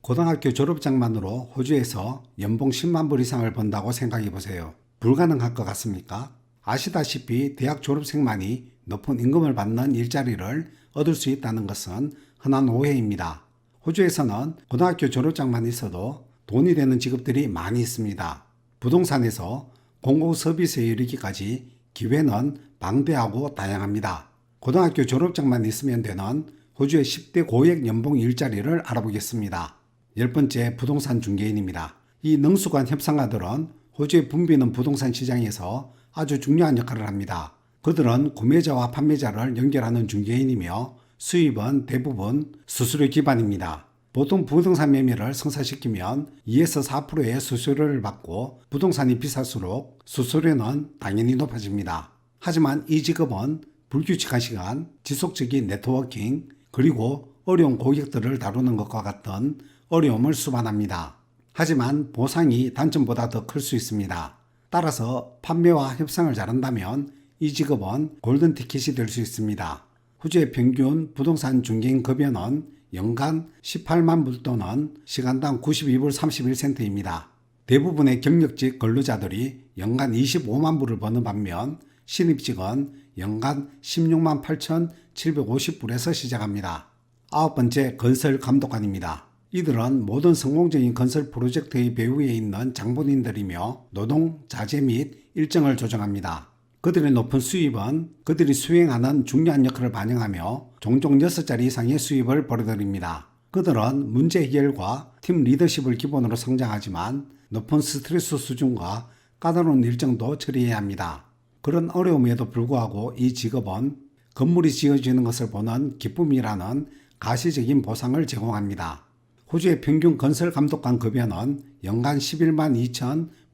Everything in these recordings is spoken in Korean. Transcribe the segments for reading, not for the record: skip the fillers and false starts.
고등학교 졸업장만으로 호주에서 연봉 10만 불 이상을 번다고 생각해 보세요. 불가능할 것 같습니까? 아시다시피 대학 졸업생만이 높은 임금을 받는 일자리를 얻을 수 있다는 것은 흔한 오해입니다. 호주에서는 고등학교 졸업장만 있어도 돈이 되는 직업들이 많이 있습니다. 부동산에서 공공서비스에 이르기까지 기회는 방대하고 다양합니다. 고등학교 졸업장만 있으면 되는 호주의 10대 고액 연봉 일자리를 알아보겠습니다. 10번째, 부동산 중개인입니다. 이 능수관 협상가들은 호주의 붐비는 부동산 시장에서 아주 중요한 역할을 합니다. 그들은 구매자와 판매자를 연결하는 중개인이며 수입은 대부분 수수료 기반입니다. 보통 부동산 매매를 성사시키면 2에서 4%의 수수료를 받고 부동산이 비쌀수록 수수료는 당연히 높아집니다. 하지만 이 직업은 불규칙한 시간, 지속적인 네트워킹, 그리고 어려운 고객들을 다루는 것과 같은 어려움을 수반합니다. 하지만 보상이 단점보다 더 클 수 있습니다. 따라서 판매와 협상을 잘한다면 이 직업은 골든 티켓이 될 수 있습니다. 호주의 평균 부동산 중개인 급여는 연간 18만 불 또는 시간당 92불 31센트입니다. 대부분의 경력직 근로자들이 연간 25만 불을 버는 반면 신입직은 연간 16만 8,750불에서 시작합니다. 9번째, 건설 감독관입니다. 이들은 모든 성공적인 건설 프로젝트의 배후에 있는 장본인들이며 노동, 자재 및 일정을 조정합니다. 그들의 높은 수입은 그들이 수행하는 중요한 역할을 반영하며 종종 6자리 이상의 수입을 벌어들입니다. 그들은 문제 해결과 팀 리더십을 기본으로 성장하지만 높은 스트레스 수준과 까다로운 일정도 처리해야 합니다. 그런 어려움에도 불구하고 이 직업은 건물이 지어지는 것을 보는 기쁨이라는 가시적인 보상을 제공합니다. 호주의 평균 건설 감독관 급여는 연간 11만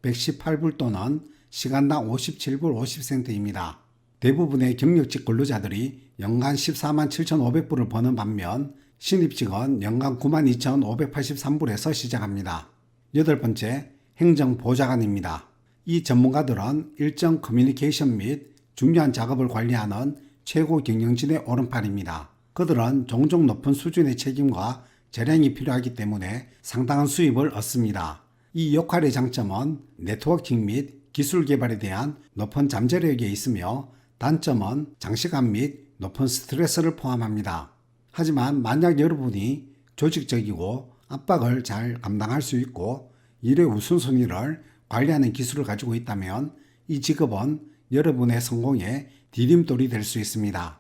2,118불 또는 시간당 57불 50센트입니다. 대부분의 경력직 근로자들이 연간 14만 7,500불을 버는 반면 신입직은 연간 9만 2,583불에서 시작합니다. 8번째, 행정보좌관입니다. 이 전문가들은 일정 커뮤니케이션 및 중요한 작업을 관리하는 최고 경영진의 오른팔입니다. 그들은 종종 높은 수준의 책임과 재량이 필요하기 때문에 상당한 수입을 얻습니다. 이 역할의 장점은 네트워킹 및 기술 개발에 대한 높은 잠재력에 있으며 단점은 장시간 및 높은 스트레스를 포함합니다. 하지만 만약 여러분이 조직적이고 압박을 잘 감당할 수 있고 일의 우선순위를 관리하는 기술을 가지고 있다면 이 직업은 여러분의 성공의 디딤돌이 될 수 있습니다.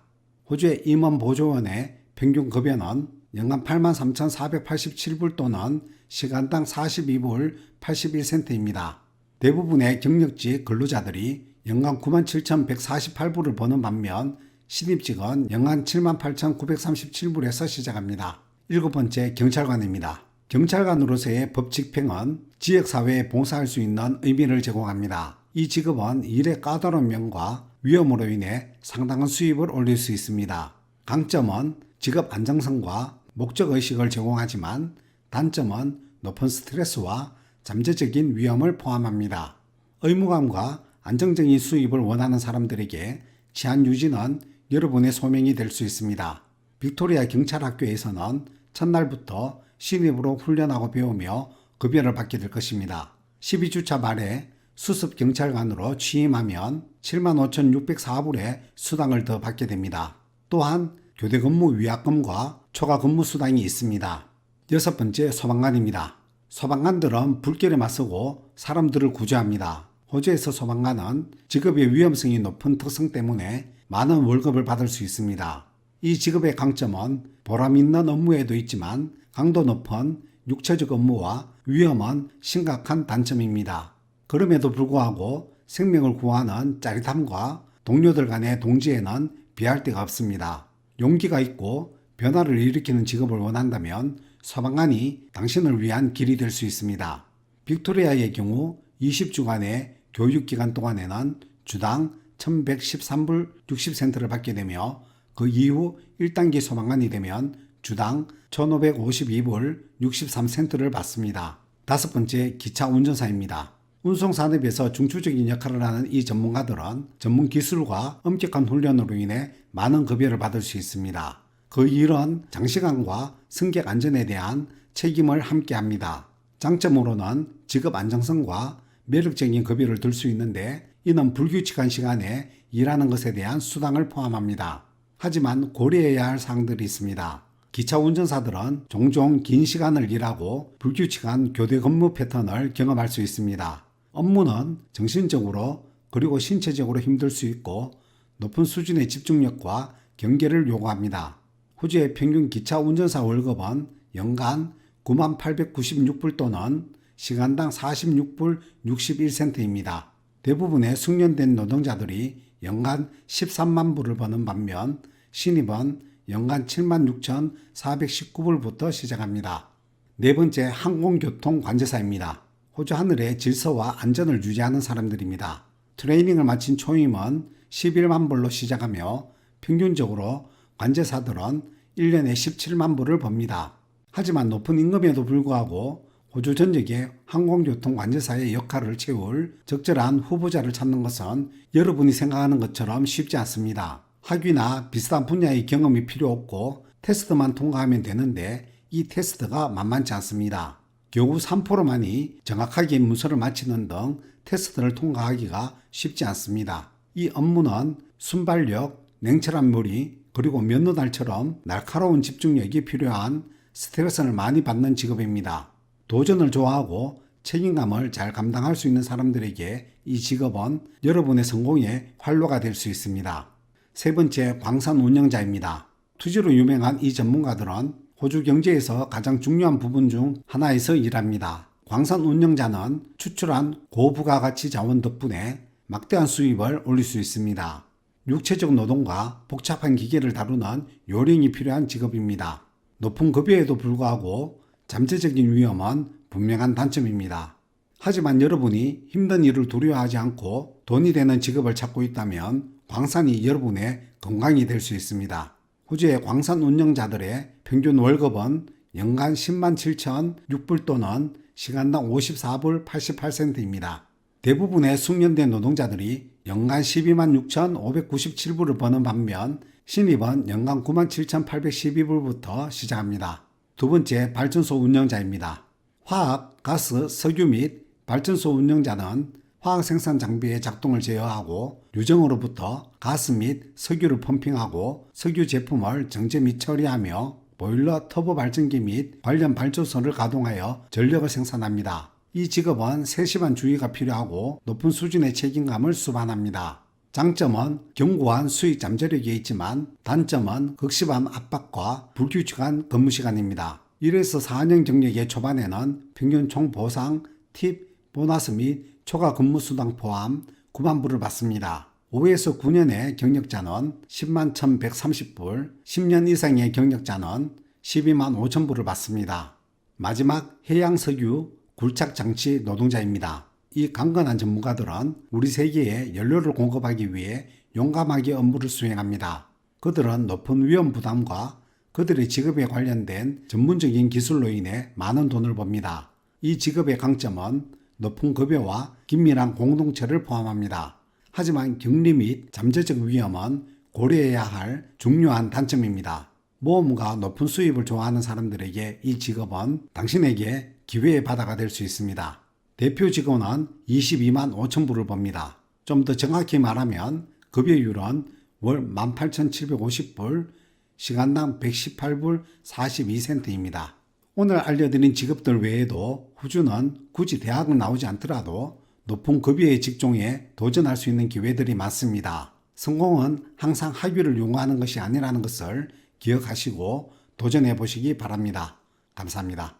호주의 임원보조원의 평균 급여는 연간 83,487불 또는 시간당 42불 81센트입니다. 대부분의 경력직 근로자들이 연간 97,148불을 버는 반면 신입직은 연간 78,937불에서 시작합니다. 7번째, 경찰관입니다. 경찰관으로서의 법 집행은 지역사회에 봉사할 수 있는 의미를 제공합니다. 이 직업은 일의 까다로운 면과 위험으로 인해 상당한 수입을 올릴 수 있습니다. 강점은 직업 안정성과 목적의식을 제공하지만 단점은 높은 스트레스와 잠재적인 위험을 포함합니다. 의무감과 안정적인 수입을 원하는 사람들에게 치안 유지는 여러분의 소명이 될 수 있습니다. 빅토리아 경찰학교에서는 첫날부터 신입으로 훈련하고 배우며 급여를 받게 될 것입니다. 12주차 말에 수습 경찰관으로 취임하면 75,604불의 수당을 더 받게 됩니다. 또한 교대 근무 위약금과 초과 근무 수당이 있습니다. 6번째, 소방관입니다. 소방관들은 불길에 맞서고 사람들을 구조합니다. 호주에서 소방관은 직업의 위험성이 높은 특성 때문에 많은 월급을 받을 수 있습니다. 이 직업의 강점은 보람 있는 업무에도 있지만 강도 높은 육체적 업무와 위험은 심각한 단점입니다. 그럼에도 불구하고 생명을 구하는 짜릿함과 동료들 간의 동지에는 비할 데가 없습니다. 용기가 있고 변화를 일으키는 직업을 원한다면 소방관이 당신을 위한 길이 될 수 있습니다. 빅토리아의 경우 20주간의 교육기간 동안에는 주당 1,113불 60센트를 받게 되며 그 이후 1단계 소방관이 되면 주당 1,552불 63센트를 받습니다. 5번째, 기차 운전사입니다. 운송산업에서 중추적인 역할을 하는 이 전문가들은 전문 기술과 엄격한 훈련으로 인해 많은 급여를 받을 수 있습니다. 그 일은 장시간과 승객 안전에 대한 책임을 함께합니다. 장점으로는 직업 안정성과 매력적인 급여를 들 수 있는데 이는 불규칙한 시간에 일하는 것에 대한 수당을 포함합니다. 하지만 고려해야 할 사항들이 있습니다. 기차 운전사들은 종종 긴 시간을 일하고 불규칙한 교대 근무 패턴을 경험할 수 있습니다. 업무는 정신적으로 그리고 신체적으로 힘들 수 있고 높은 수준의 집중력과 경계를 요구합니다. 호주의 평균 기차 운전사 월급은 연간 9896불 또는 시간당 46불 61센트입니다. 대부분의 숙련된 노동자들이 연간 13만 불을 버는 반면 신입은 연간 76,419불부터 시작합니다. 네 번째, 항공교통 관제사입니다. 호주 하늘의 질서와 안전을 유지하는 사람들입니다. 트레이닝을 마친 초임은 11만 불로 시작하며 평균적으로 관제사들은 1년에 17만 불을 법니다. 하지만 높은 임금에도 불구하고 호주 전역의 항공교통 관제사의 역할을 채울 적절한 후보자를 찾는 것은 여러분이 생각하는 것처럼 쉽지 않습니다. 학위나 비슷한 분야의 경험이 필요 없고 테스트만 통과하면 되는데 이 테스트가 만만치 않습니다. 겨우 3%만이 정확하게 문서를 마치는 등 테스트를 통과하기가 쉽지 않습니다. 이 업무는 순발력, 냉철한 머리, 그리고 면도날처럼 날카로운 집중력이 필요한 스트레스를 많이 받는 직업입니다. 도전을 좋아하고 책임감을 잘 감당할 수 있는 사람들에게 이 직업은 여러분의 성공의 활로가 될 수 있습니다. 세 번째, 광산 운영자입니다. 투지로 유명한 이 전문가들은 호주 경제에서 가장 중요한 부분 중 하나에서 일합니다. 광산 운영자는 추출한 고부가가치 자원 덕분에 막대한 수입을 올릴 수 있습니다. 육체적 노동과 복잡한 기계를 다루는 요령이 필요한 직업입니다. 높은 급여에도 불구하고 잠재적인 위험은 분명한 단점입니다. 하지만 여러분이 힘든 일을 두려워하지 않고 돈이 되는 직업을 찾고 있다면 광산이 여러분의 건강이 될 수 있습니다. 호주의 광산 운영자들의 평균 월급은 연간 10만 7,006불 또는 시간당 54불 88센트입니다. 대부분의 숙련된 노동자들이 연간 12만 6,597불을 버는 반면 신입은 연간 9만 7,812불부터 시작합니다. 두 번째, 발전소 운영자입니다. 화학, 가스, 석유 및 발전소 운영자는 화학 생산 장비의 작동을 제어하고 유정으로부터 가스 및 석유를 펌핑하고 석유 제품을 정제 및 처리하며 보일러, 터보 발전기 및 관련 발전소를 가동하여 전력을 생산합니다. 이 직업은 세심한 주의가 필요하고 높은 수준의 책임감을 수반합니다. 장점은 견고한 수익 잠재력이 있지만 단점은 극심한 압박과 불규칙한 근무 시간입니다. 1에서 4년 경력의 초반에는 평균 총 보상, 팁, 보너스 및 초과 근무 수당 포함 9만 불을 받습니다. 5에서 9년의 경력자는 10만 1,130불, 10년 이상의 경력자는 12만 5천 불을 받습니다. 마지막, 해양석유 굴착장치 노동자입니다. 이 강건한 전문가들은 우리 세계에 연료를 공급하기 위해 용감하게 업무를 수행합니다. 그들은 높은 위험 부담과 그들의 직업에 관련된 전문적인 기술로 인해 많은 돈을 법니다. 이 직업의 강점은 높은 급여와 긴밀한 공동체를 포함합니다. 하지만 격리 및 잠재적 위험은 고려해야 할 중요한 단점입니다. 모험과 높은 수입을 좋아하는 사람들에게 이 직업은 당신에게 기회의 바다가 될 수 있습니다. 대표 직원은 22만 5천 불을 법니다. 좀 더 정확히 말하면 급여율은 월 18,750불, 시간당 118불 42센트입니다. 오늘 알려드린 직업들 외에도 호주는 굳이 대학을 나오지 않더라도 높은 급여의 직종에 도전할 수 있는 기회들이 많습니다. 성공은 항상 학위를 요구하는 것이 아니라는 것을 기억하시고 도전해 보시기 바랍니다. 감사합니다.